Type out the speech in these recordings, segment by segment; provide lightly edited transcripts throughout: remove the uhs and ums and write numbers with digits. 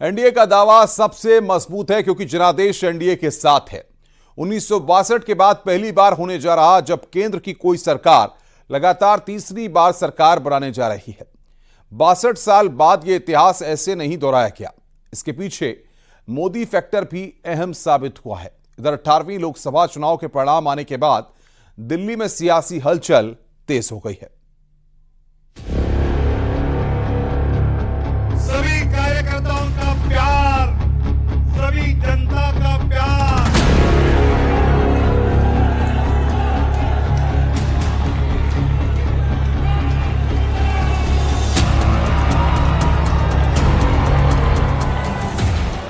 NDA का दावा सबसे मजबूत है क्योंकि जनादेश एनडीए के साथ है। 1962 के बाद पहली बार होने जा रहा जब केंद्र की कोई सरकार लगातार तीसरी बार सरकार बनाने जा रही है। 62 साल बाद यह इतिहास ऐसे नहीं दोहराया गया। इसके पीछे मोदी फैक्टर भी अहम साबित हुआ है। इधर 18वीं लोकसभा चुनाव के परिणाम आने के बाद दिल्ली में सियासी हलचल तेज हो गई है। सभी कार्यकर्ताओं का प्यार, सभी जनता का प्यार,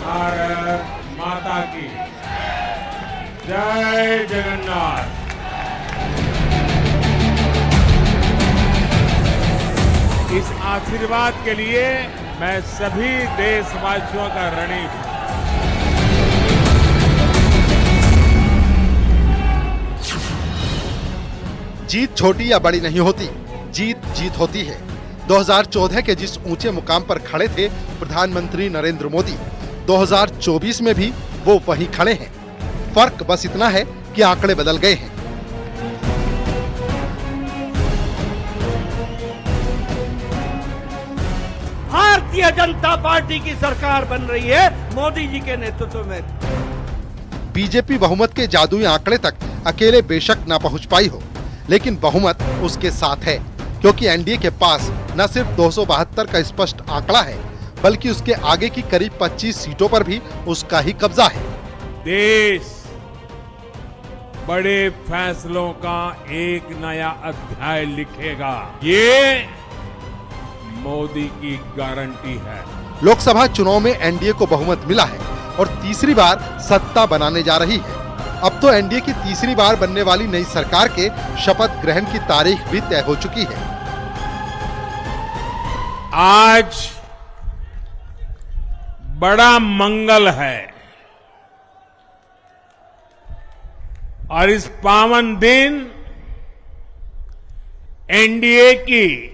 भारत माता की जय जगन्नाथ। इस आशीर्वाद के लिए मैं सभी देशवासियों का ऋणी हूं। जीत छोटी या बड़ी नहीं होती, जीत जीत होती है। 2014 के जिस ऊंचे मुकाम पर खड़े थे प्रधानमंत्री नरेंद्र मोदी, 2024 में भी वो वहीं खड़े हैं। फर्क बस इतना है कि आंकड़े बदल गए हैं। भारतीय जनता पार्टी की सरकार बन रही है मोदी जी के नेतृत्व में। बीजेपी बहुमत के जादुई आंकड़े तक अकेले बेशक ना पहुंच पाई हो, लेकिन बहुमत उसके साथ है क्योंकि एनडीए के पास न सिर्फ 272 का स्पष्ट आंकड़ा है, बल्कि उसके आगे की करीब 25 सीटों पर भी उसका ही कब्जा है। देश बड़े फैसलों का एक नया अध्याय लिखेगा, ये मोदी की गारंटी है। लोकसभा चुनाव में एनडीए को बहुमत मिला है और तीसरी बार सत्ता बनाने जा रही है। अब तो एनडीए की तीसरी बार बनने वाली नई सरकार के शपथ ग्रहण की तारीख भी तय हो चुकी है। आज बड़ा मंगल है और इस पावन दिन एनडीए की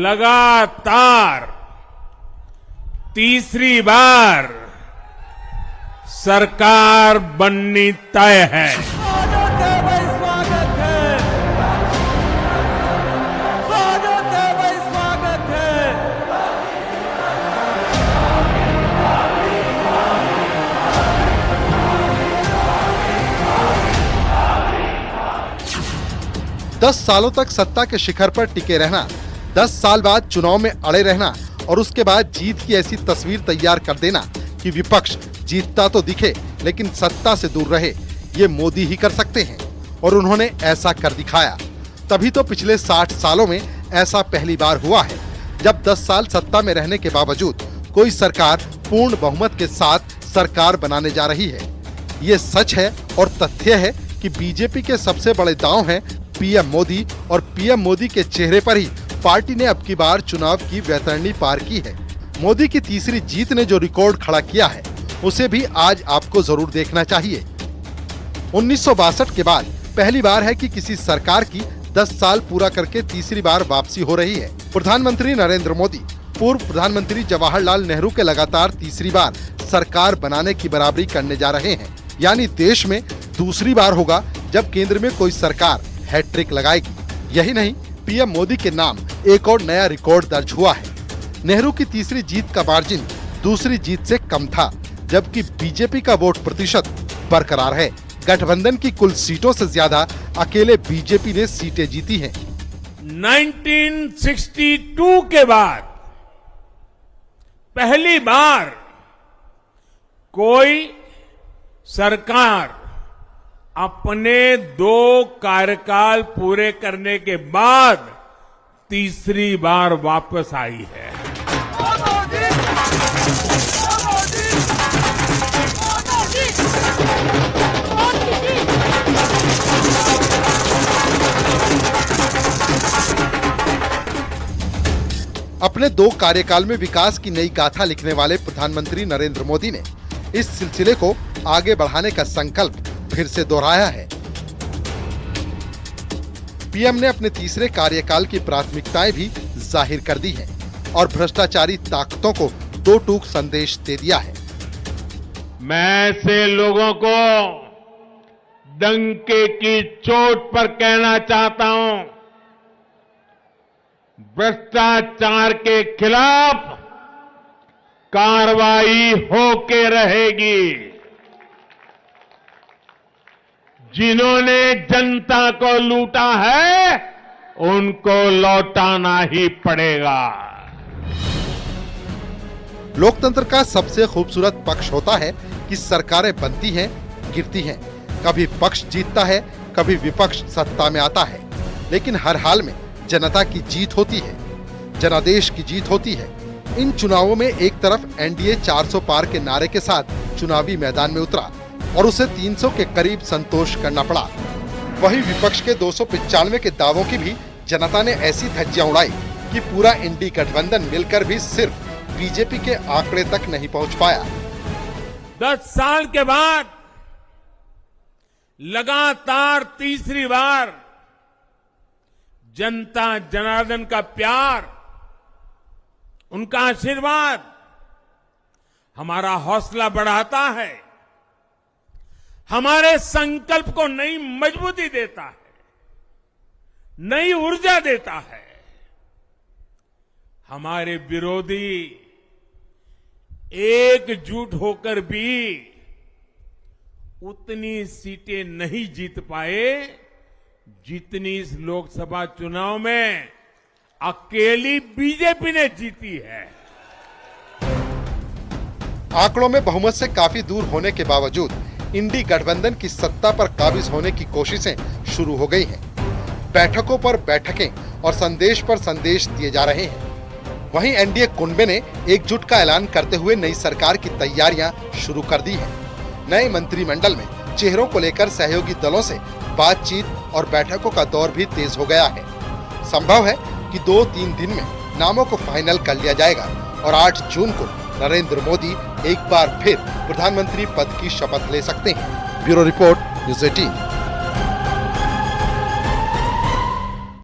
लगातार तीसरी बार सरकार बननी तय है। स्वागत है भाई, स्वागत है, स्वागत है भाई, स्वागत है। दस सालों तक सत्ता के शिखर पर टिके रहना, 10 साल बाद चुनाव में अड़े रहना और उसके बाद जीत की ऐसी तस्वीर तैयार कर देना कि विपक्ष जीतता तो दिखे लेकिन सत्ता से दूर रहे, ये मोदी ही कर सकते हैं और उन्होंने ऐसा कर दिखाया। तभी तो पिछले 60 सालों में ऐसा पहली बार हुआ है जब 10 साल सत्ता में रहने के बावजूद कोई सरकार पूर्ण बहुमत के साथ सरकार बनाने जा रही है। ये सच है और तथ्य है कि बीजेपी के सबसे बड़े दांव हैं पीएम मोदी, और पीएम मोदी के चेहरे पर ही पार्टी ने अब की बार चुनाव की वैतरणी पार की है। मोदी की तीसरी जीत ने जो रिकॉर्ड खड़ा किया है उसे भी आज आपको जरूर देखना चाहिए। 1962 के बाद पहली बार है कि किसी सरकार की 10 साल पूरा करके तीसरी बार वापसी हो रही है। प्रधानमंत्री नरेंद्र मोदी पूर्व प्रधानमंत्री जवाहरलाल नेहरू के लगातार तीसरी बार सरकार बनाने की बराबरी करने जा रहे हैं। यानी देश में दूसरी बार होगा जब केंद्र में कोई सरकार हैट्रिक लगाएगी। यही नहीं, पीएम मोदी के नाम एक और नया रिकॉर्ड दर्ज हुआ है। नेहरू की तीसरी जीत का मार्जिन दूसरी जीत से कम था, जबकि बीजेपी का वोट प्रतिशत बरकरार है। गठबंधन की कुल सीटों से ज्यादा अकेले बीजेपी ने सीटें जीती हैं। 1962 के बाद पहली बार कोई सरकार अपने 2 कार्यकाल पूरे करने के बाद तीसरी बार वापस आई है। अपने 2 कार्यकाल में विकास की नई गाथा लिखने वाले प्रधानमंत्री नरेंद्र मोदी ने इस सिलसिले को आगे बढ़ाने का संकल्प फिर से दोहराया है। पीएम ने अपने तीसरे कार्यकाल की प्राथमिकताएं भी जाहिर कर दी हैं और भ्रष्टाचारी ताकतों को दो टूक संदेश दे दिया है। मैं ऐसे लोगों को डंके की चोट पर कहना चाहता हूं, भ्रष्टाचार के खिलाफ कार्रवाई होके रहेगी। जिन्होंने जनता को लूटा है उनको लौटाना ही पड़ेगा। लोकतंत्र का सबसे खूबसूरत पक्ष होता है कि सरकारें बनती हैं, गिरती हैं, कभी पक्ष जीतता है, कभी विपक्ष सत्ता में आता है, लेकिन हर हाल में जनता की जीत होती है, जनादेश की जीत होती है। इन चुनावों में एक तरफ एनडीए 400 पार के नारे के साथ चुनावी मैदान में उतरा और उसे 300 के करीब संतोष करना पड़ा। वहीं विपक्ष के 295 के दावों की भी जनता ने ऐसी धज्जियां उड़ाई कि पूरा इंडी गठबंधन मिलकर भी सिर्फ बीजेपी के आंकड़े तक नहीं पहुंच पाया। 10 साल के बाद लगातार तीसरी बार जनता जनार्दन का प्यार, उनका आशीर्वाद हमारा हौसला बढ़ाता है, हमारे संकल्प को नई मजबूती देता है, नई ऊर्जा देता है। हमारे विरोधी एकजुट होकर भी उतनी सीटें नहीं जीत पाए जितनी इस लोकसभा चुनाव में अकेली बीजेपी ने जीती है। आंकड़ों में बहुमत से काफी दूर होने के बावजूद इंडी गठबंधन की सत्ता पर काबिज होने की कोशिशें शुरू हो गई हैं। बैठकों पर बैठकें और संदेश पर संदेश दिए जा रहे हैं। वहीं एनडीए कुनबे ने एकजुट का ऐलान करते हुए नई सरकार की तैयारियां शुरू कर दी हैं। नए मंत्रिमंडल में चेहरों को लेकर सहयोगी दलों से बातचीत और बैठकों का दौर भी तेज हो गया है। संभव है कि 2-3 दिन में नामों को फाइनल कर लिया जाएगा और 8 जून को नरेंद्र मोदी एक बार फिर प्रधानमंत्री पद की शपथ ले सकते हैं। Bureau report, news 18।